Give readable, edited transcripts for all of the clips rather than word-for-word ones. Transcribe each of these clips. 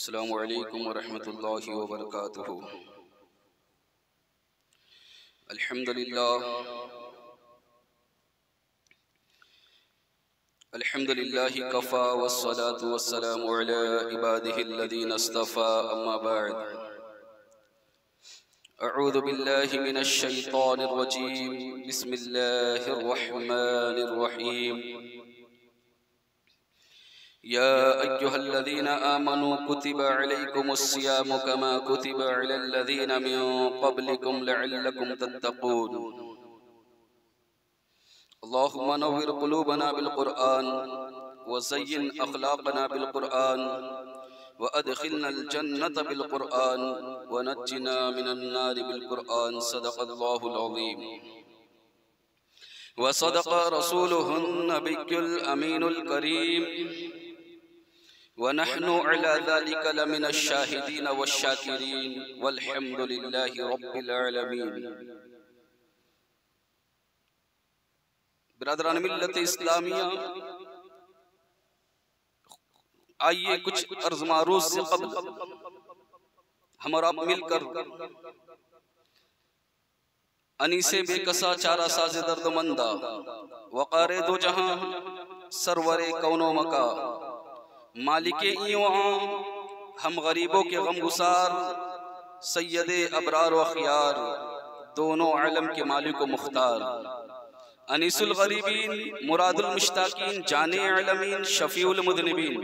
अस्सलामु अलैकुम वरहमतुल्लाहि वबरकातुहू। अल्हम्दुलिल्लाहि कफ़ा वस्सलातु वस्सलामु अला इबादिहिल्लज़ीना इस्तफ़ा अम्मा बअद। अऊज़ु बिल्लाहि मिनश शैतानिर रजीम। बिस्मिल्लाहिर रहमानिर रहीम। या अय्युहल्लज़ीना आमनू कुतिबा अलैकुमुस्सियामु कमा कुतिबा अलल्लज़ीना मिन क़ब्लिकुम लअल्लकुम तत्तक़ून। अल्लाहुम्मा नव्विर क़ुलूबना बिल क़ुरआन व ज़य्यिन अख़लाक़ना बिल क़ुरआन व अदख़िलनल जन्नत बिल क़ुरआन व नज्जिना मिनन नारि बिल क़ुरआन। सदक़ल्लाहुल अज़ीम व सदक़ रसूलुहुन नबियुल अमीनुल करीम व नहनु अला ज़ालिका लमिनश शाहिदीन वश्शाकिरीन वल्हम्दुलिल्लाहि रब्बिल आलमीन। बिरादरान मिल्लत इस्लामिया, आइए कुछ अर्ज़ मारूज़ से क़ब्ल हम और आप मिलकर अनीसे बेकसा चारा साज़े दर्दमंदा वक़ारे दो जहां सरवरे कौनो मका मालिके इयों हम गरीबों के गम गुसार सैयदे अबरार व खियार दोनों आलम के मालिक व मुख्तार अनीसुल गरीबीन मुरादुल मुश्ताकीन जाने आलमीन शफीउल मुज़निबीन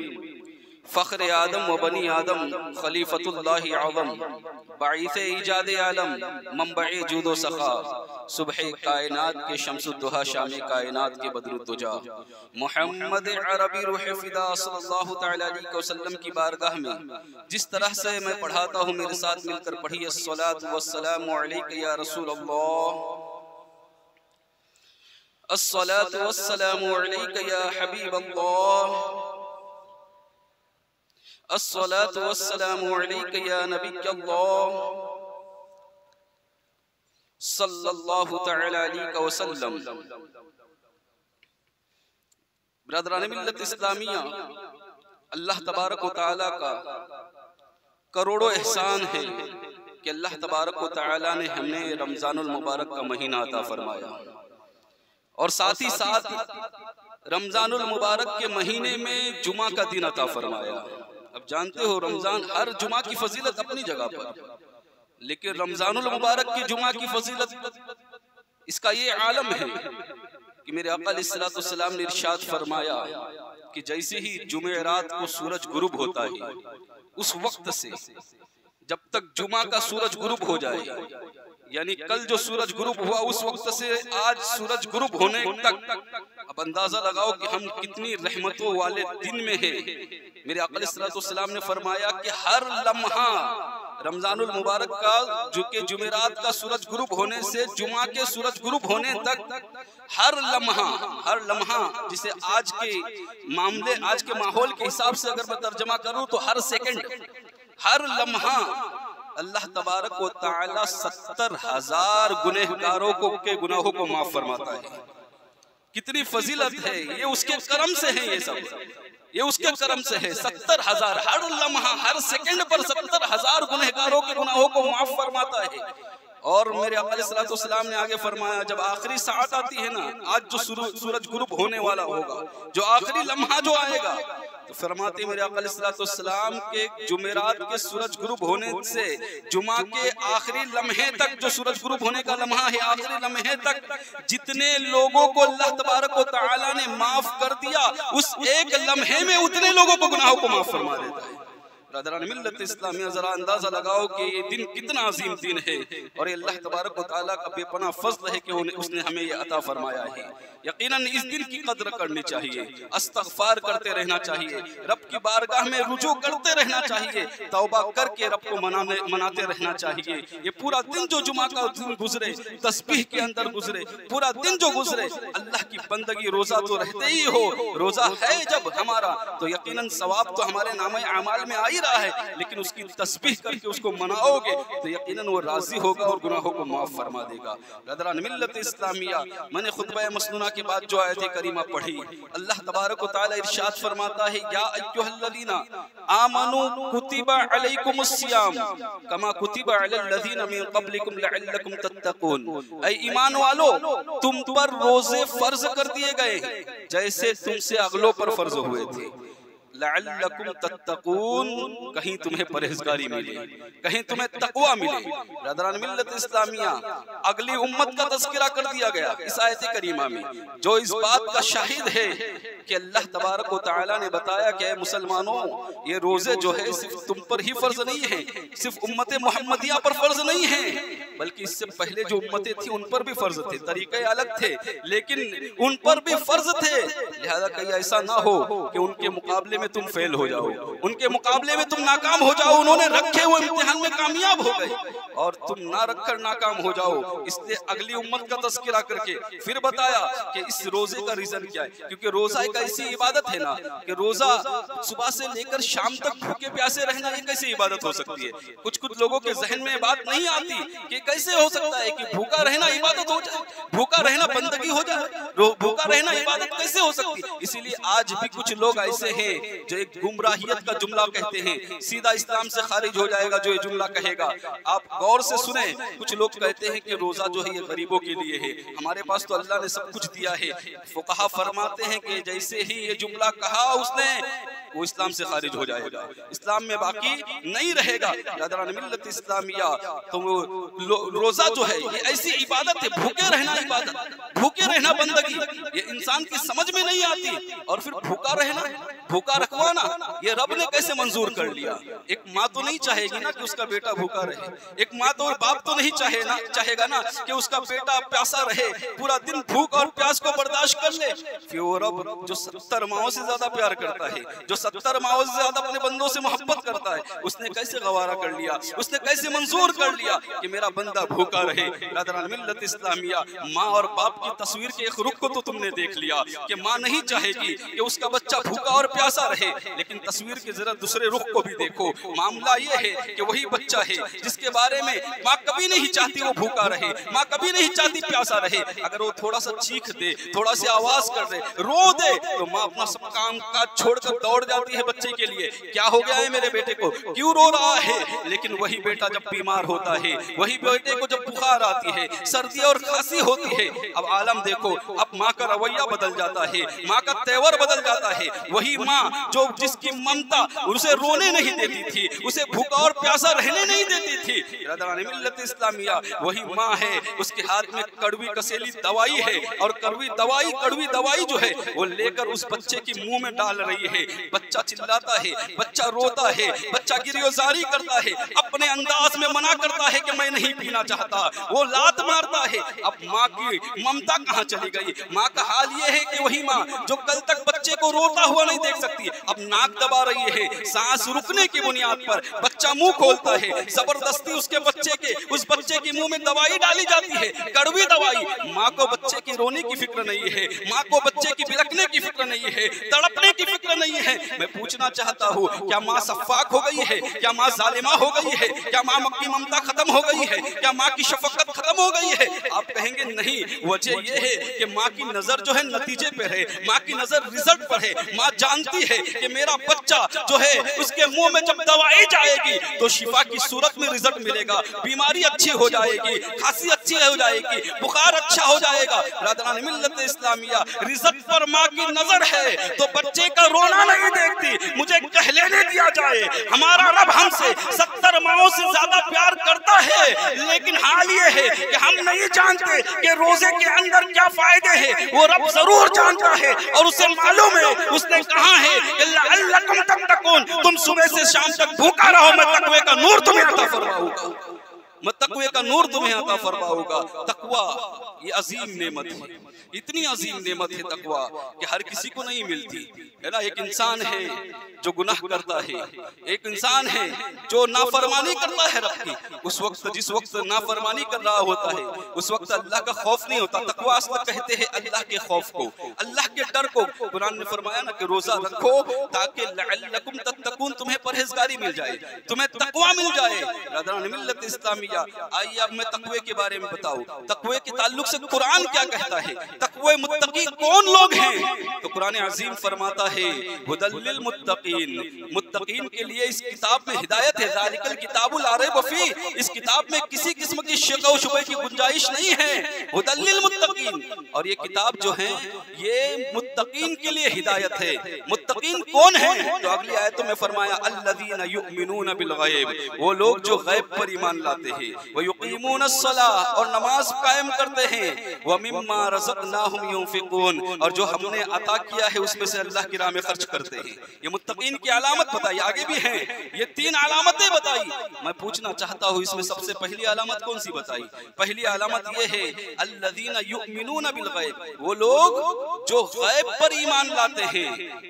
फ़ख्र आदम व बनी आदम खलीफतुल्लाहि आज़म बाइसे इजाद आलम मंबए जूदो सखा सुबह कायनात के शम्सुद्दुहा शामे कायनात के बदरुद्दुजा मोहम्मद अरबी रूह फिदा सल्लल्लाहु तआला अलैहि वसल्लम की बारगाह में जिस तरह से मैं पढ़ाता हूँ मेरे साथ मिलकर पढ़िए। अस्सलातु वस्सलामु अलैका या रसूल अल्लाह, अस्सलातु वस्सलामु अलैका या हबीब अल्लाह, अस्सलातु वस्सलामु अलैका या नबी अल्लाह सल्लल्लाहु तआला अलैहि वसल्लम। ब्रदरान मिल्लत इस्लामिया, अल्लाह तबारक व तआला का करोड़ों एहसान है कि अल्लाह तबारक व तआला ने हमें रमजानुल मुबारक का महीना अता फरमाया और साथ ही साथ रमजानुल मुबारक के महीने में जुमा का दिन अता फरमाया। अब जानते हो रमजान हर जुमा की फजीलत अपनी जगह पर, लेकिन रमजानुल मुबारक की जुमा की फजीलत इसका ये आलम है कि मेरे आका अलैहिस्सलातु वस्सलाम ने इरशाद फरमाया कि जैसे ही जुमे रात को सूरज गुरूब होता है उस वक्त से जब तक जुमा का सूरज गुरूब हो जाए, यानी कल जो सूरज गुरूब हुआ उस वक्त से आज सूरज गुरूब होने तक, अब अंदाजा लगाओ कि हम कितनी रहमतों वाले दिन में है। मेरे आका अलैहिस्सलातु वस्सलाम ने फरमाया कि हर लम्हा रमजानुल मुबारक का जो के जुमेरात का सूरज गुरूब होने से जुमा के सूरज गुरूब होने तक हर लम्हा जिसे आज के मामले आज के माहौल के हिसाब से अगर मैं तर्जमा करूं तो हर सेकंड हर लम्हा अल्लाह तबारक व तआला 70,000 गुनहगारों को के गुनाहों को माफ फरमाता है। कितनी फजीलत है, ये उसके करम से है, ये सब ये उसके करम से है। 70,000 हर लम्हा हर सेकंड पर 70,000 गुनहगारों के गुनाहों को माफ फरमाता है। और मेरे आका अलैहिस्सलातु वस्सलाम ने आगे फरमाया जब आखिरी साअत आती है ना, आज जो सूरज गुरूब होने वाला होगा, जो आखिरी लम्हा जो आएगा, तो फरमाते मेरे आका अलैहिस्सलातु वस्सलाम के जुमेरात के सूरज गुरूब होने से जुमा के आखिरी लम्हे तक जो सूरज गुरूब होने का लम्हा है, आखिरी लम्हे तक जितने लोगों को अल्लाह तबारक व तआला ने माफ कर दिया उस एक लम्हे में उतने लोगों को गुनाहों को माफ फरमा देता है। ब्रदरान मिल्लत इस्लामिया, जरा अंदाजा लगाओ कि ये दिन कितना अजीम दिन है और ये अल्लाह तबारक व तआला का बेपनाह फज़ल है कि उसने हमें ये अता फरमाया है। यकीनन इस दिन की कद्र करनी चाहिए, इस्तग़फ़ार करते रहना चाहिए, रब की बारगाह में रुजू करते रहना चाहिए, तौबा करके रब को मनाते रहना चाहिए। ये पूरा दिन जो जुमा का दिन गुजरे, तस्बीह के अंदर गुजरे, पूरा दिन जो गुजरे, अल्लाह की बंदगी, रोज़ा तो रहते ही हो, रोज़ा है जब हमारा तो यकीनन सवाब तो हमारे नामे अमाल में आ ही रहा है, लेकिन उसकी तस्बीह करके उसको मनाओगे तो यकीनन वो राजी होगा और गुनाहों को माफ फरमा देगा। ब्रदरान मिल्लत इस्लामिया, मैंने खुतबा मसनूना के बाद जो आयत करीमा पढ़ी, अल्लाह तबारक व तआला इरशाद फरमाता है, या अय्युहल्लज़ीना आमनू कुतिबा अलैकुमुस्सियाम कमा कुतिबा अलल लज़ीना मिन क़ब्लिकुम लअल्लकुम तत्तक़ून। ऐ ईमान वालो, तुम पर रोजे फर्ज कर दिए गए जैसे तुमसे अगलों पर फर्ज हुए थे। लअल्लकुम तत्तक़ून, कहीं तुम्हें परहेजगारी मिले, कहीं तुम्हें तक़वा मिले। ब्रदरान मिल्लत इस्लामिया, अगली उम्मत का तज़किरा कर दिया गया इस आयत करीमा में, जो इस बात का शाहिद है कि अल्लाह तबारक व तआला ने बताया कि मुसलमानों, ये रोजे जो है सिर्फ तुम पर ही फर्ज नहीं है, सिर्फ उम्मत मुहम्मदिया पर फर्ज नहीं है, बल्कि इससे पहले जो उम्मतें थी उन पर भी फर्ज थे। तरीके अलग थे लेकिन उन पर भी फर्ज थे। लिहाजा कहीं ऐसा ना हो कि उनके मुकाबले में तुम फेल हो जाओ, उनके मुकाबले में तुम नाकाम हो जाओ। उन्होंने रखे हुए इम्तिहान में कामयाब हो गए और तुम ना रखकर नाकाम हो जाओ। इसलिए अगली उम्मत का तज़किरा करके फिर बताया कि इस रोजे का रीजन क्या है, क्योंकि रोजा एक ऐसी इबादत है ना कि रोजा सुबह से लेकर शाम तक भूखे प्यासे रहना ये कैसी इबादत हो सकती है। कुछ लोगों के जहन में बात नहीं आती कि कैसे हो सकता है कि भूखा रहना इबादत हो जाए, भूखा रहना बंदगी हो जाए, भूखा रहना इबादत कैसे हो सकती है। इसीलिए आज भी कुछ लोग ऐसे हैं जो एक गुमराहियत का जुमला कहते हैं, सीधा इस्लाम से खारिज हो जाएगा जो ये जुमला कहेगा। आप गौर से सुने, कुछ लोग कहते हैं कि रोजा जो है ये गरीबों के लिए है, हमारे पास तो अल्लाह ने सब कुछ दिया है। फुक़हा फरमाते हैं कि जैसे ही ये जुमला कहा उसने, वो इस्लाम से खारिज हो जाएगा, इस्लाम में बाकी नहीं रहेगा। ब्रदरान मिल्लत इस्लामिया, तो रोजा जो है ये ऐसी इबादत है, भूखे रहना इबादत, भूखे रहना बंदगी, ये इंसान की समझ में नहीं आती। और फिर भूखा रहना, भूखा रखवाना, ये रब ने कैसे मंजूर कर लिया। एक माँ तो नहीं चाहेगी ना कि उसका बेटा भूखा रहे, एक माँ तो और बाप तो नहीं चाहेगा ना कि उसका बेटा प्यासा रहे, पूरा दिन भूख और प्यास को बर्दाश्त कर ले। फिर वो रब जो 70 माओं से ज्यादा प्यार करता है, जो 70 माओं से ज्यादा अपने बंदों से मोहब्बत करता है, उसने कैसे गवारा कर लिया, उसने कैसे मंजूर कर लिया कि मेरा बंदा भूखा रहे। ब्रदरान मिल्लत इस्लामिया, माँ और बाप की तस्वीर के एक रुख को तो तुमने देख लिया कि माँ नहीं चाहेगी कि उसका बच्चा भूखा और प्यासा रहे, लेकिन तस्वीर के जरा दूसरे रुख को भी देखो। मामला ये है कि वही बच्चा है जिसके बारे में माँ कभी नहीं चाहती वो भूखा रहे, माँ कभी नहीं चाहती प्यासा रहे। अगर वो थोड़ा सा चीख दे, थोड़ा सा आवाज कर दे, रो दे, तो माँ अपना सब काम काज छोड़कर दौड़ जाती है बच्चे के लिए। क्या हो गया है मेरे बेटे को, क्यों रो रहा है। लेकिन वही बेटा जब बीमार होता है, वही बेटे को जब बुखार आती है, सर्दी और खांसी होती है, अब आलम देखो, अब माँ का रवैया बदल जाता है, माँ का तेवर बदल जाता है। वही माँ जो जिसकी ममता उसे रोने नहीं देती थी, उसे भूखा और प्यासा रहने नहीं देती थी, ब्रदरान मिल्लत इस्लामिया, वही माँ है, उसके हाथ में कड़वी कसेली दवाई है और कड़वी दवाई जो है वो लेकर उस बच्चे की मुंह में डाल रही है। बच्चा चिल्लाता है, बच्चा रोता है, बच्चा गिरियोजारी करता है, अपने अंदाज में मना करता है कि मैं नहीं पीना चाहता, वो लात मारता है। अब माँ की ममता कहाँ चली गई। माँ का हाल ये है कि वही माँ जो कल तक बच्चे को रोता हुआ नहीं देख सकती, अब नाक दबा रही है, सांस रुकने की बुनियाद पर बच्चा मुंह खोलता है, जबरदस्ती उसके बच्चे के उस बच्चे के मुंह में दवाई डाली जाती है, कड़वी दवाई। माँ को बच्चे की रोने की फिक्र नहीं है, माँ को बच्चे की बिलखने की फिक्र नहीं है, तड़पने की फिक्र नहीं है। मैं पूछना चाहता हूँ, क्या माँ सफाक हो गई है, क्या माँ जालिमा हो गई है, क्या माँ की ममता खत्म हो गई है, क्या माँ की शफकत खत्म हो गई है। आप कहेंगे नहीं, वजह यह है कि माँ की नजर जो है नतीजे पर है, माँ की नजर रिजल्ट पर है। माँ जानती है कि मेरा बच्चा जो है उसके मुंह में जब दवाई जाएगी तो शिफा की सूरत में रिजल्ट मिलेगा, बीमारी अच्छी हो जाएगी, खांसी अच्छी हो जाएगी, बुखार अच्छा हो जाएगा। ब्रदरान मिल्लत इस्लामिया, रिजल्ट पर माँ की नजर है तो बच्चे का रोना नहीं देखती। मुझे कह लेने दिया जाए, हमारा रब हमसे 70 माओं से ज्यादा प्यार करता है, लेकिन हाल ये है कि हम नहीं जानते कि रोजे के अंदर क्या फायदे हैं। वो रब जरूर जानता है और उसे मालूम है, उसने कहा है लअल्लकुम तत्तकून, तुम सुबह से शाम तक भूखा रहो, मैं तकवे का नूर तुम्हें अता फरमाऊंगा, मैं तकवे का नूर तुम्हें अता फरमाऊंगा। तकवा ये अजीम नेमत है, इतनी अजीम नेमत है तकवा कि हर किसी को नहीं मिलती है ना। एक इंसान है जो गुनाह करता है, एक इंसान है जो नाफरमानी करता है रब की, उस वक्त जिस वक्त नाफरमानी कर रहा होता है उस वक्त अल्लाह का खौफ नहीं होता। तकवा असल कहते हैं अल्लाह के खौफ को, अल्लाह के डर को। कुरान ने फरमाया ना कि रोजा रखो ताकि लअल्लकुम तत्तकून, तुम्हें परहेजगारी मिल जाए, तुम्हें तकवा मिल जाए। रादरान मिल्लत इस्लामिया, आइए अब मैं तकवे के बारे में बताऊं, तकवे के ताल्लुक से कुरान क्या कहता है, तकवे मुत्तकी कौन लोग हैं। तो कुरान अजीम फरमाता है हुदल लिल मुत्तकीन, मुत्तकीन के लिए इस किताब में हिदायत है। ज़ालिकल किताबुल ला रैब फीह, इस किताब में किसी किस्म की शक व शुबह की गुंजाइश नहीं है। हुदल लिल मुत्तकीन, और ये किताब जो है ये मुत्तकीन के लिए हिदायत है। मुत्तकीन कौन है? तो अगली आयतों में फरमाया अल्लज़ीना युमिनून बिल गैब, वो लोग जो गैब पर ईमान लाते हैं, व युकीमूनस सलाह, और नमाज कायम करते हैं, व मिम्मा रज़क़नाहुम युनफिकून, और जो हमने अता किया है उसमें से अल्लाह की राह में खर्च करते हैं। ये मुत्तकीन की अलामत बताई, आगे भी हैं ये 3 अलामतें बताई। मैं पूछना चाहता हूँ इसमें सबसे पहली अलामत कौन सी बताई? पहली अलामत ये है अल्लज़ीना युमिनून बिल गैब, वो लोग जो गैब पर ईमान लाते हैं।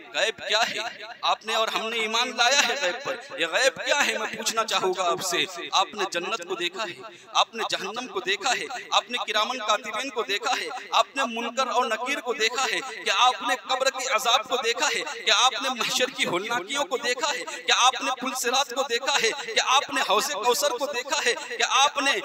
गैब क्या है? आपने और हमने ईमान लाया है गैब पर। ये गैब क्या है मैं पूछना चाहूंगा आपसे। आपने जन्नत को देखा है, आपने जहन्नम को देखा है, आपने किरामन कातिबीन को देखा है, आपने मुनकर और नकीर को देखा है, क्या आपने कब्र के अजाब को देखा है, क्या आपने महशर की होलनाकियों को देखा है, क्या आपने पुल सिरात को देखा है, क्या आपने हौसे कौसर को देखा है, क्या आपने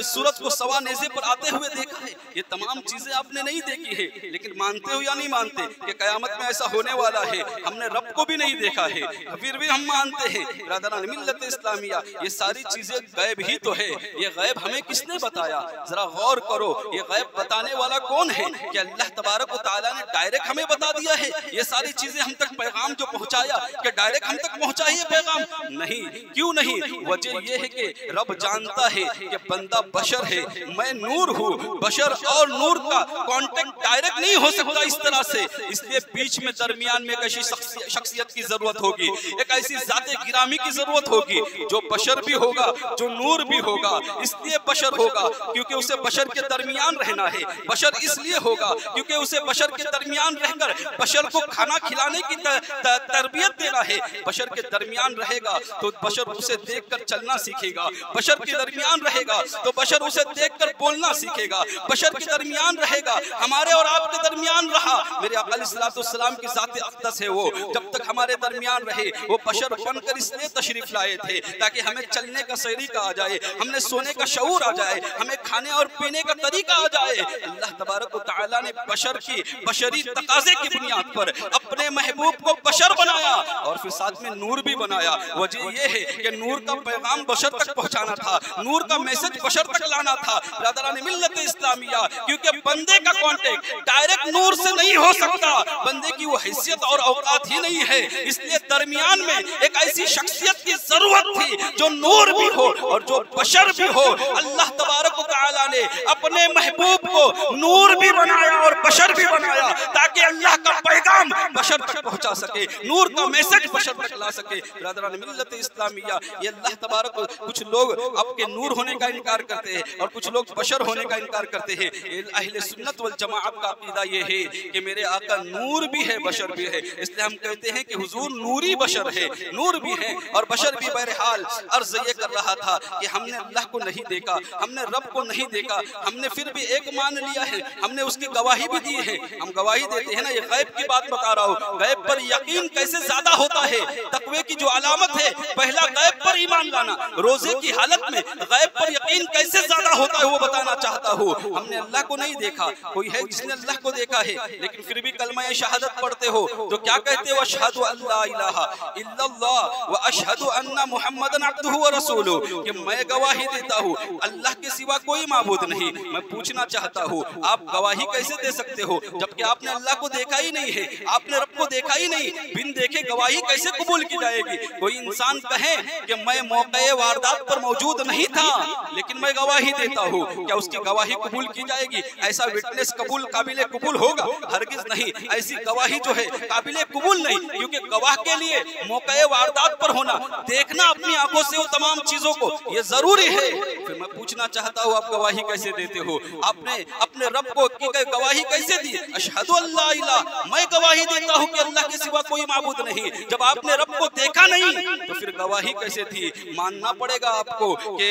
सूरज को सवा नेज़े पर आते हुए देखा है? ये तमाम चीजें आपने नहीं देखी है, लेकिन मानते हो या नहीं मानते कि कयामत में ऐसा होने वाला है? हमने रब को भी नहीं देखा है, फिर भी हम मानते हैं। रादरान मिल्लत इस्लामिया, ये सारी चीजें गैब ही तो है। ये गैब हमें किसने बताया? जरा गौर करो, ये गैब बताने वाला कौन है? कि अल्लाह तबारक व तआला ने डायरेक्ट हमें बता दिया है ये सारी चीजें? हम तक पैगाम जो पहुंचाया, कि डायरेक्ट हम तक पहुंचा ये पैगाम? नहीं। क्यों नहीं? वजह यह है कि रब जानता है कि बंदा बशर है, मैं नूर हूँ, बशर और नूर का कांटेक्ट डायरेक्ट नहीं हो सकता इस तरह से, इसलिए बीच में दरमियान में एक ऐसी शख्सियत की जरूरत होगी, एक ऐसी जाते गिरामी की जरूरत होगी जो बशर भी होगा, जो नूर भी होगा। इसलिए बशर होगा क्योंकि उसे बशर के दरमियान रहना है, बशर इसलिए होगा क्योंकि उसे बशर के दरमियान रहकर बशर को खाना खिलाने की तरबियत देना है। बशर के दरमियान रहेगा तो बशर उसे देखकर चलना सीखेगा, बशर के दरमियान रहेगा तो बशर उसे देखकर बोलना सीखेगा, बशर के दरमियान रहेगा, हमारे और आपके दरमियान रहा। मेरे आका अलैहिस्सलाम की ज़ात अक़दस है वो, जब तक हमारे दरमियान रहे वो बशर बनकर इसलिए तशरीफ लाए थे ताकि हमें चलने का सलीका आ जाए, हमें सोने का शऊर आ जाए, हमें खाने और पीने का तरीका आ जाए। अल्लाह तबारक व तआला ने बशर की बशरी तकाज़े की बुनियाद पर अपने महबूब को बशर बनाया और फिर साथ में नूर भी बनाया। वजह यह है कि नूर का पैगाम बशर तक पहुंचाना था, नूर का मैसेज बशर तक लाना था। रादरान मिल्लत इस्लामिया, क्योंकि बंदे का कांटेक्ट डायरेक्ट नूर से नहीं हो सकता, बंदे की वो हैसियत और औकात ही नहीं है, इसलिए दरमियान में एक ऐसी शख्सियत की जरूरत थी जो नूर भी हो और जो बशर भी हो। अल्लाह तबारक व तआला ने अपने महबूब को नूर भी बनाया और बशर भी बनाया ताकि अल्लाह का पैगाम बशर तक पहुंचा सके, नूर का मैसेज बशर तक ला सके। रादरान मिल्लत इस्लामिया, ये अल्लाह तबारक, कुछ लोग आपके नूर होने का इनकार करते हैं और कुछ लोग बशर होने का इनकार करते हैं। अहले सुन्नत वल जमाअत का अकीदा ये है कि मेरे आका नूर भी है बशर भी है, इसलिए हम कहते हैं कि हुजूर नूरी बशर है, नूर भी है और बशर भी। बहरहाल अर्ज ये कर रहा था कि हमने अल्लाह को नहीं देखा, हमने रब को नहीं देखा, हमने फिर भी एक मान लिया है, हमने उसकी गवाही भी दी है। हम गवाही देते हैं ना, ये गैब की बात बता रहा हूँ। गैब पर यकीन कैसे ज्यादा होता है? तकवे की जो अलामत है, पहला गैब पर ईमान लाना। रोजे की हालत में गैब पर यकीन कैसे ज्यादा होता है वो बताना चाहता हूँ। हमने अल्लाह को नहीं देखा, कोई है जिसने अल्लाह को देखा है, लेकिन फिर भी कलमा शहादत पढ़ते हो तो क्या कहते हो? अशहदु अल्ला इलाहा इल्लल्लाह व अशहदु अन्ना मुहम्मदन अब्दुहु व रसूलुहु, कि मैं गवाही देता हूँ अल्लाह के सिवा कोई माबूद नहीं। मैं पूछना चाहता हूँ, आप गवाही कैसे दे सकते हो जबकि आपने अल्लाह को देखा ही नहीं है, आपने को देखा ही नहीं, बिन देखे गवाही कैसे कबूल की जाएगी? कोई इंसान कहे कि मैं मौके वारदात पर मौजूद नहीं था लेकिन मैं गवाही देता हूँ, क्या उसकी गवाही कबूल की जाएगी? ऐसा विटनेस काबिले कबूल होगा? हरगिज नहीं। ऐसी गवाही जो है काबिले कबूल नहीं, क्योंकि गवाह के लिए मौके वारदात पर होना, देखना अपनी आंखों से वो तमाम चीजों को, ये जरूरी है। फिर मैं पूछना चाहता हूँ, आप गवाही कैसे देते हो? आपने अपने रब को गवाही कैसे दी? अशहदु अल्ला इलाहा, मैं गवाही देता हूँ कि अल्लाह के सिवा कोई माबूद नहीं। जब आपने रब को देखा नहीं तो फिर गवाही कैसे थी? मानना पड़ेगा आपको कि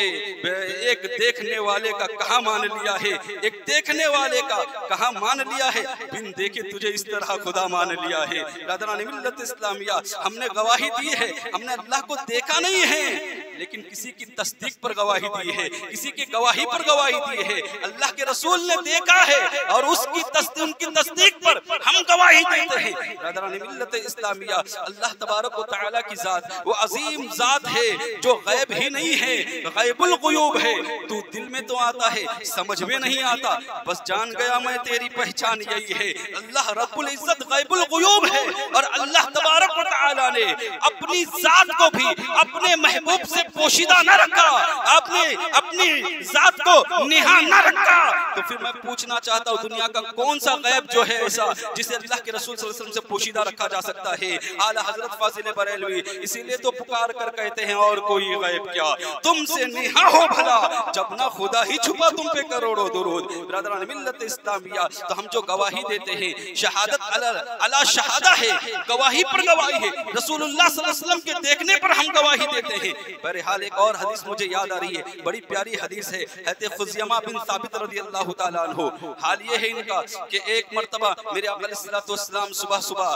एक देखने वाले का कहाँ मान लिया है, एक देखने वाले का कहाँ मान लिया है, बिन देखे तुझे इस तरह खुदा मान लिया है। रादरान मिल्लत इस्लामिया, हमने गवाही दी है, हमने अल्लाह को देखा नहीं है लेकिन किसी की तस्दीक पर गवाही दी है, किसी की गवाही पर गवाही दी है। अल्लाह के रसूल ने देखा है और उनकी तस्दीक पर हम गवाही देते हैं। रादरान मिल्लत इस्लामिया, अल्लाह तबारक व तआला की जात वो अजीम जात है जो गैब ही नहीं है, गैबुल गुयूब है। तू दिल में तो आता है, समझ में नहीं आता, बस जान गया मैं तेरी पहचान यही है। अल्लाह रब्बुल इज्जत गैबुल गुयूब है और अल्लाह तबारक व तआला ने अपनी जात को भी अपने महबूब से पोशीदा न रखा, आपने अपनी जात को निहा न रखा। तो फिर मैं पूछना चाहता हूँ, दुनिया का कौन सा गैब जो है ऐसा जिसे अल्लाह के रसूल सल्लल्लाहु अलैहि वसल्लम से पोशीदा रखा जा सकता है? आला हजरत फाजिल बरेलवी इसीलिए तो पुकार कर कहते हैं, और कोई गैब क्या तुमसे निहा हो भला, जब ना खुदा ही छुपा तुम पे करोड़ों दुरूद। ब्रदरान मिल्लत इस्लामिया, तो हम जो गवाही देते हैं शहादत अला शहादा है, गवाही पर गवाही है। रसूलुल्लाह सल्लल्लाहु अलैहि वसल्लम के देखने पर हम गवाही देते हैं। बहरहाल एक और हदीस मुझे याद आ रही है, बड़ी प्यारी हदीस है, हज़रत खुज़ैमा बिन साबित रज़ियल्लाहु ताला अन्हु। हाल ये है इनका कि एक मर्तबा मेरे आका अलैहिस्सलातु वस्सलाम सुबह सुबह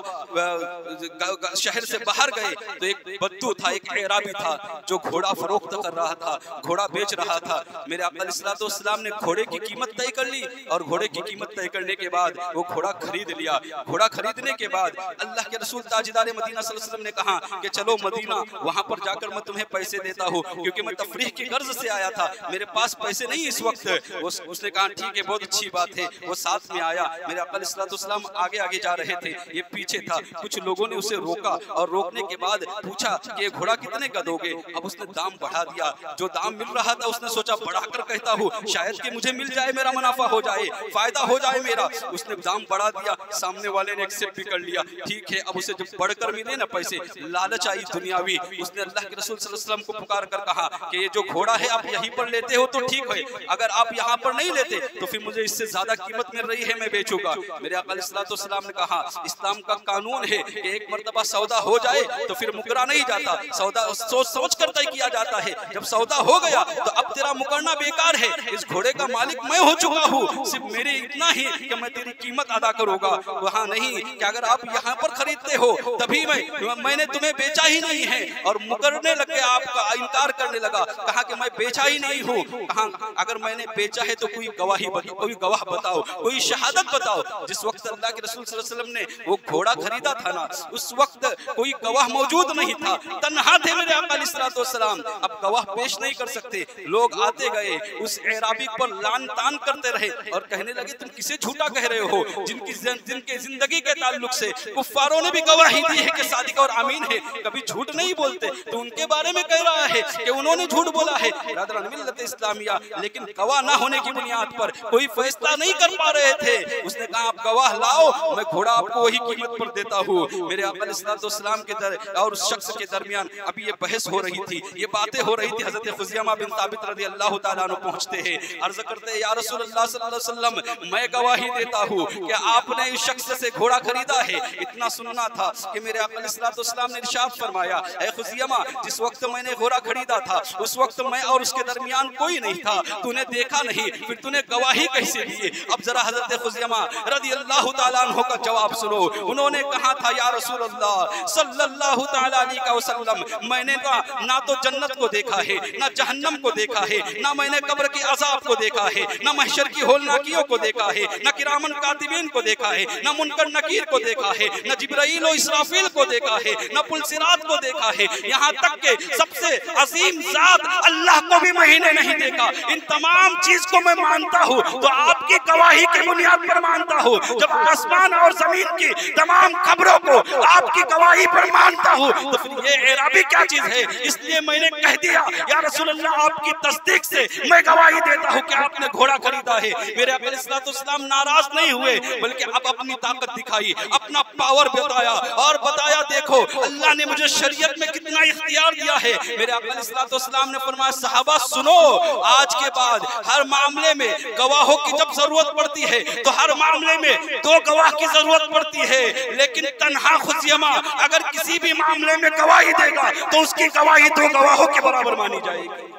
शहर से बाहर गए तो एक बद्दू था, एक एराबी था जो घोड़ा फरोख्त कर रहा था, घोड़ा बेच रहा था। मेरे आका अलैहिस्सलातु वस्सलाम ने घोड़े की कीमत तय कर ली और घोड़े की कीमत तय करने के बाद वो घोड़ा खरीद लिया। घोड़ा खरीदने के बाद अल्लाह के रसूल ताजदार मदीना सल्लल्लाहु अलैहि वसल्लम ने कहा कि चलो मदीना, वहां पर जाकर मैं तुम्हें पैसे देता हूँ, क्योंकि मैं तफरीह की गर्ज से आया था, मेरे पास पैसे नहीं इस वक्त। उसने कहा ठीक है, बहुत अच्छी बात है। वो साथ में आया, मेरे आका अलैहिस्सलातु वस्सलाम आगे आगे जा रहे थे, ये पीछे था। कुछ लोगों ने उसे रोका और रोकने के बाद पूछा कि घोड़ा कितने का दोगे? अब उसने दाम बढ़ा दिया, जो दाम मिल रहा था उसने सोचा बढ़ाकर कहता हूँ, शायद कि मुझे मिल जाए, मेरा मुनाफा हो जाए, फायदा हो जाए मेरा। उसने दाम बढ़ा दिया, सामने वाले ने एक्सेप्ट भी कर लिया, ठीक है। अब उसे जब बढ़कर मिले ना पैसे, लालच आई दुनियावी, उसने अल्लाह के रसूल सल्लल्लाहु अलैहि वसल्लम को पुकार कर कहा कि ये जो घोड़ा है आप यहीं पर लेते हो तो ठीक है, अगर आप यहाँ पर नहीं लेते तो फिर मुझे इससे ज्यादा कीमत मिल रही है, मैं बेचूंगा। मेरे आका अलैहिस्सलातु वस्सलाम ने कहा, इस्लाम का कानून है कि एक मर्तबा सौदा हो जाए तो फिर मुकरा नहीं जाता, सौदा सोच समझ कर तय किया जाता है। जब सौदा हो गया तो अब तेरा मुकरना बेकार है, इस घोड़े का मालिक मैं हो चुका हूँ, सिर्फ मेरे इतना ही कि मैं तेरी कीमत अदा करूंगा, वहाँ नहीं कि अगर आप यहाँ पर खरीदते हो तभी मैंने तुम्हें बेचा ही नहीं है। और मुकरने लगे, आपका इनकार करने लगा, कहा कि मैं बेचा ही नहीं हूँ। कहा अगर मैंने बेचा है तो कोई गवाही बताओ, कोई गवाह बताओ, कोई शहादत बताओ। जिस वक्त अल्लाह के रसूल सल्लल्लाहु अलैहि वसल्लम ने वो घोड़ा खरीदा था ना, उस वक्त कोई गवाह मौजूद नहीं था, तन्हा थे मेरे आका अलैहिस्सलातु वस्सलाम। अब गवाह पेश नहीं कर सकते, लोग आते गए, उस एराबी पर लान तान करते रहे और कहने लगे तुम किसे झूठा कह रहे हो, जिनके जिंदगी के ताल्लुक से कुफ्फारों ने भी गवाही दी है कि सादिक और अमीन है, कभी झूठ नहीं बोलते, तो उनके बारे में कह रहा है कि उन्होंने झूठ बोला है। रादरान मिल्लत इस्लामिया, लेकिन गवाह ना होने की बुनियाद पर कोई फैसला नहीं कर पा रहे थे। उसने कहा आप गवाह लाओ, मैं घोड़ा आपको वही कीमत पर देता हूँ। मेरे आका अलैहिस्सलातु वस्सलाम के और उस शख्स के दरमियान अभी ये बहस हो रही थी, ये बातें हो रही थी। हज़रत खुज़ैमा बिन साबित रज़ियल्लाहु ताला अन्हु पहुंचते हैं, अर्ज करते हैं या रसूलल्लाह सल्लल्लाहु अलैहि वसल्लम, मैं गवाही देता हूँ कि आपने इस शख्स से घोड़ा खरीदा है। इतना सुनना था कि मेरे आका अलैहिस्सलातु वस्सलाम ने इरशाद फरमाया, ऐ खुज़ैमा, जिस वक्त मैंने घोड़ा खरीदा था उस वक्त मैं और उसके दरमियान कोई नहीं था, तूने देखा नहीं, फिर तूने गवाही कैसे दी? अब जरा हज़रत खुज़ैमा रज़ियल्लाहु ताला अन्हु का जवाब सुनो। उन्होंने कहा था या रसूलल्लाह सल्लल्लाहु ताला अलैहि वसल्लम, मैंने ना तो जन्नत को देखा है, ना जहन्नम को देखा है, ना मैंने कब्र के अज़ाब को देखा है, ना महशर की होलनाकियों को देखा है, ना किरामन कातिबीन को देखा है, ना मुनकर नकीर को देखा है, ना जिब्राईल और इसराफील को देखा है, ना पुलसिरात को देखा है, यहाँ तक के सबसे अजीम जात अल्लाह को भी मैंने नहीं देखा। इन तमाम चीज को मैं मानता हूँ तो आपकी गवाही की बुनियाद पर मानता हूँ। जब आसमान और जमीन की तमाम खबरों को आपकी गवाही पर मानता हूँ, तो फिर ये एराबी क्या चीज है? इसलिए मैंने कह दिया या रसूल अल्लाह, आपकी तस्दीक से मैं गवाही देता हूँ कि आपने घोड़ा खरीदा है। मेरे अलैहिस्सलाम नाराज नहीं हुए, बल्कि अब अपनी ताकत दिखाई, अपना पावर बताया और बताया देखो अल्लाह ने मुझे शरीयत में कितना इख्तियार दिया है। मेरे अलैहिस्सलाम ने फरमाया सहाबा सुनो, आज के बाद हर मामले में गवाहों की जब जरूरत पड़ती है तो हर मामले में 2 गवाह की जरूरत पड़ती है, लेकिन तन्हा खुज़यमा अगर किसी भी मामले में गवाही देगा तो उसकी गवाही 2 गवाहों के बराबर मानी जाएगी।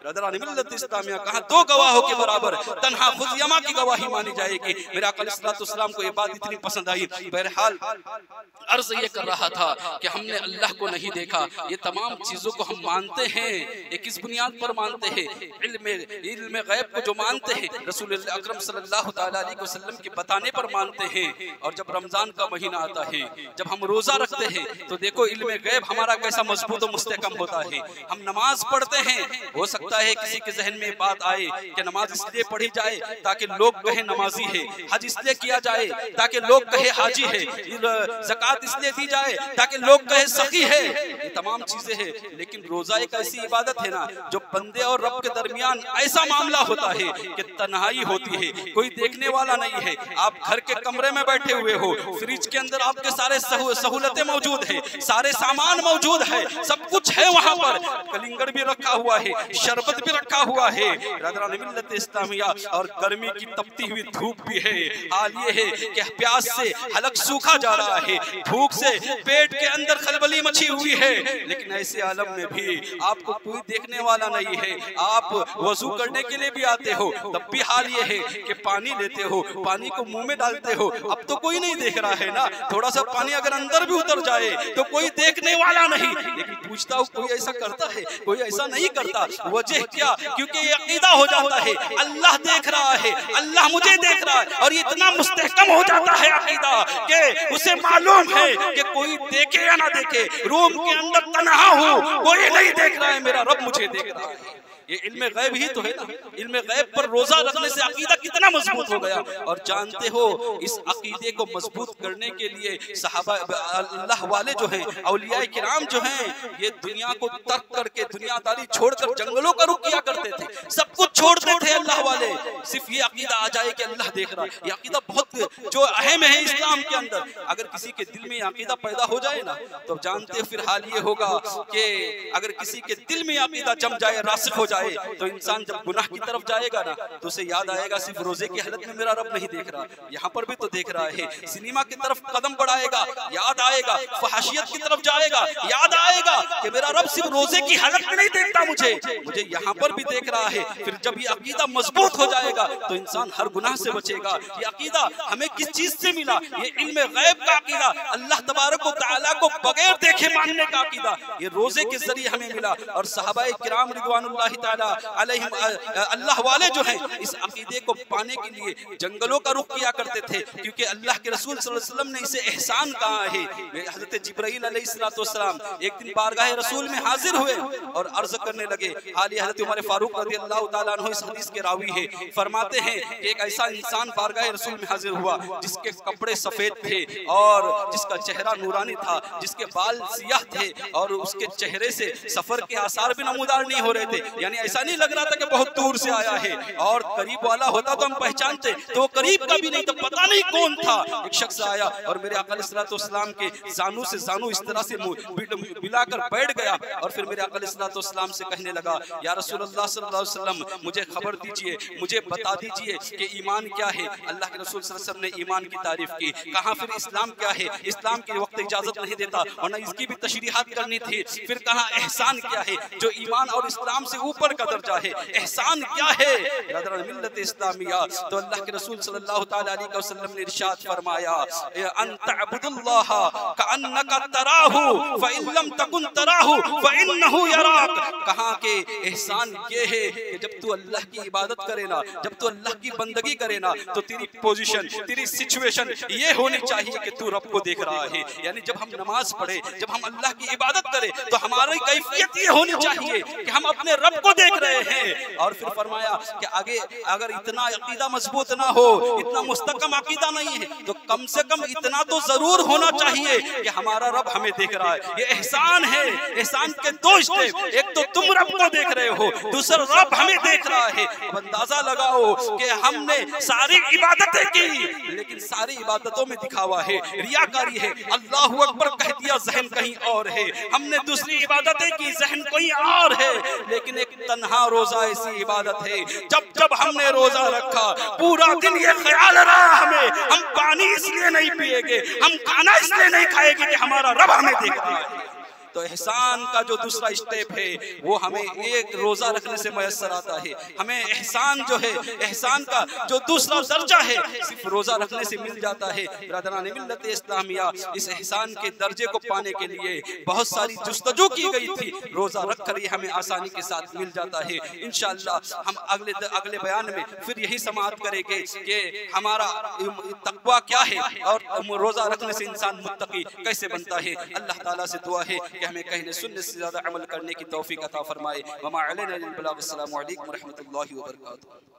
मिल्लत इस्लामिया कहा 2 गवाहों के बराबर तन्हा खुज़यमा की गवाही मानी जाएगी। मेरे आका अलैहिस्सलाम को ये बात इतनी पसंद आई। बहरहाल अर्ज ये कर रहा था कि हमने अल्लाह को नहीं देखा, ये तमाम चीजों को हम मानते हैं, ये किस बुनियाद पर मानते हैं? इल्म गैब को जो मानते हैं रसूल अकरम सल्लल्लाहु तआला अलैहि वसल्लम के बताने पर मानते हैं। और जब रमजान का महीना आता है, जब हम रोजा रखते हैं, तो देखो इल्म गैब हमारा कैसा मजबूत और मुस्तहकम होता है। हम नमाज पढ़ते हैं, हो सकता है किसी के जहन में बात आए कि नमाज इसलिए पढ़ी जाए ताकि लोग कहे नमाजी है, हज इसलिए किया जाए ताकि लोग कहे हाजी है, ज़कात इसलिए दी जाए ताकि लोग कहे सखी है। ये तमाम चीजें हैं, लेकिन रोजा एक ऐसी इबादत है ना जो बंदे और रब के दरमियान ऐसा मामला होता है कि तन्हाई होती है, कोई देखने वाला नहीं है। आप घर के कमरे में बैठे हुए हो, फ्रिज के अंदर आपके सारे सहूलतें मौजूद है, सारे सामान मौजूद है, सब कुछ है वहाँ पर, कलिंगर भी रखा हुआ है, शरबत भी रखा हुआ है, मिल्लत इस्लामिया, और गर्मी की तपती हुई धूप भी है। हाल ये है कि प्यास से हलक सूखा जा रहा है, भूख से पेट के अंदर खलबली मची हुई है, लेकिन ऐसे आलम में भी आपको कोई देखने वाला नहीं है। आप वजू करने के लिए भी आते हो, तब भी हाल ये है कि पानी लेते हो, पानी को मुंह में डालते हो, अब तो कोई नहीं देख रहा है ना, थोड़ा सा पानी अगर अंदर भी उतर जाए तो कोई देखने वाला नहीं, लेकिन पूछता हूँ कोई ऐसा करता है? कोई ऐसा नहीं करता। वजह क्या? क्योंकि ये अकीदा हो जाता है अल्लाह देख रहा है, अल्लाह मुझे देख रहा है, और ये इतना मुस्तहकम हो जाता है अकीदा कि उसे मालूम है कि कोई देखे या ना देखे, रूम के अंदर तन्हा हूँ, कोई नहीं देख रहा है, मेरा रब मुझे देख रहा है। ये इल्म गैब ही तो है ना। इल्म गैब पर रोजा रखने से अकीदा कितना मजबूत हो गया। और जानते हो इस अकीदे को मजबूत करने के लिए सहाबा अल्लाह वाले जो हैं, औलिया किराम जो हैं, ये दुनिया को तर्क करके, दुनियादारी छोड़कर जंगलों का रुख किया करते थे, सब कुछ छोड़ते थे अल्लाह वाले, सिर्फ ये अकीदा आ जाए कि अल्लाह देख रहा है। ये अकीदा बहुत जो अहम है इस्लाम के अंदर। अगर किसी के दिल में अकीदा पैदा हो जाए ना, तो जानते हो फिर हाल ये होगा कि अगर किसी के दिल में अकीदा जम जाए, रासिख हो जाए, तो इंसान जब गुनाह की तरफ जाएगा ना, तो उसे याद आएगा सिर्फ रोजे की हालत में मेरा रब नहीं देख रहा, यहाँ पर भी तो देख रहा है। सिनेमा की तरफ कदम बढ़ाएगा, याद आएगा, फहाशियत की तरफ जाएगा, याद आएगा कि मेरा रब सिर्फ रोजे की हालत में नहीं देखता मुझे यहाँ पर भी देख रहा है। फिर जब ये अकीदा मजबूत हो जाएगा तो इंसान हर गुनाह से बचेगा। ये अकीदा हमें किस चीज से मिला? ये इल्म गैब का अकीदा, अल्लाह तबारक व तआला को बगैर देखे मानने का अकीदा, ये रोजे के जरिए हमें मिला। और सहाबाए किराम रिदवानुल्लाहि ताला अलैहिम अल्लाह वाले जो हैं, इस अकीदे को पाने के लिए जंगलों का रुख किया करते थे, क्योंकि अल्लाह के रसूल सल्लल्लाहु अलैहि वसल्लम ने इसे एहसान कहा है। हजरत जिब्राइल अलैहिस्सलाम एक दिन बारगाह रसूल में हाजिर हुए और अर्ज करने लगे। हाल ये हजरत उमर फारूक रज़ियल्लाहु ताला अन्हु इस हदीस के रावी है, फरमाते हैं कि एक ऐसा इंसान बारगाह रसूल में हाजिर हुआ जिसके कपड़े सफेद थे और जिसका चेहरा नूरानी था, जिसके बाल सियाह थे और उसके चेहरे से सफर के आसार भी नमूदार नहीं हो रहे थे। यानी ऐसा नहीं लग रहा था कि बहुत दूर से आया है, और करीब वाला होता तो हम पहचानते, तो वो करीब का भी नहीं, तो पता नहीं कौन था। एक शख्स आया और मेरे आका अलैहिस्सलाम के जानू से जानू इस तरह से मिलाकर बैठ गया, और फिर मेरे आका अलैहिस्सलाम से कहने लगा, या रसूलुल्लाह सल्लल्लाहु अलैहि वसल्लम मुझे खबर दीजिए, मुझे बता दीजिए कि ईमान क्या है। अल्लाह के रसूल सल्लल्लाहु अलैहि वसल्लम ने ईमान की तारीफ की, कहा फिर इस्लाम क्या है? इस्लाम के वक्त इजाजत नहीं देता और न इसकी भी तशरीहात करनी थी। फिर कहा एहसान क्या है, जो ईमान और इस्लाम से ऊपर का दर्जा है, एहसान क्या है? मिल्लत इस्लामिया। तो अल्लाह के रसूल सल्लल्लाहु ताला अलैहि वसल्लम ने इरशाद फरमाया, अन तअबुदुल्लाह कअन्नका तराहु फइन लम तकुन तराहु फइन्नहु यराक। कहा कि एहसान ये है कि जब तू अल्लाह की इबादत करे ना, जब तू अल्लाह की बंदगी करे ना, तो तेरी पोजीशन, तेरी सिचुएशन ये होनी चाहिए कि तू रब को देख रहा है। यानी जब हम नमाज पढ़े, जब हम अल्लाह की इबादत करें, तो हमारी कैफियत ये होनी चाहिए कि हम अपने रब को देख रहे हैं। और फिर फरमाया कि आगे अगर इतना अकीदा मजबूत ना हो, इतना मुस्तकम अकीदा नहीं है, तो कम से कम इतना तो जरूर होना चाहिए कि हमारा रब हमें देख रहा है। ये एहसान है। एहसान के दो स्टेप, एक तो तुम रब को देख रहे हो, दूसरा रब हमें देख रहा है। अब अंदाजा लगाओ कि हमने सारी इबादतें की, लेकिन सारी इबादतों में दिखावा है, रियाकारी है। अल्लाहू अकबर कह दिया, ज़हन कहीं और है। हमने दूसरी इबादतें की, ज़हन कहीं और है। लेकिन एक तन्हा रोजा ऐसी इबादत है, जब जब हमने रोजा रखा, पूरा दिन ये ख्याल रहा हमें, हम पानी इसलिए नहीं पिएंगे, हम खाना इसलिए नहीं खाएंगे कि हमारा रब हमें देख रहा है। तो एहसान का जो दूसरा स्टेप है वो हमें एक रोजा रखने से मैसर आता है। हमें एहसान जो है, एहसान का जो दूसरा दर्जा है, सिर्फ रोजा रखने से मिल जाता है। बिरादरान मिल्लत इस्लामिया, इस एहसान के दर्जे को पाने के लिए बहुत सारी जुस्तजू की गई थी, रोजा रख कर ये हमें आसानी के साथ मिल जाता है। इंशाअल्लाह हम अगले बयान में फिर यही समाअत करेंगे कि हमारा तकवा क्या है और रोजा रखने से इंसान मुत्तकी कैसे बनता है। अल्लाह ताला से दुआ है कि हमें कहने सुनने से ज्यादा अमल करने की तौफीक अता फरमाए। वमा अलैना इल्लल बलाग। अस्सलामु अलैकुम व रहमतुल्लाहि व बरकातुहू।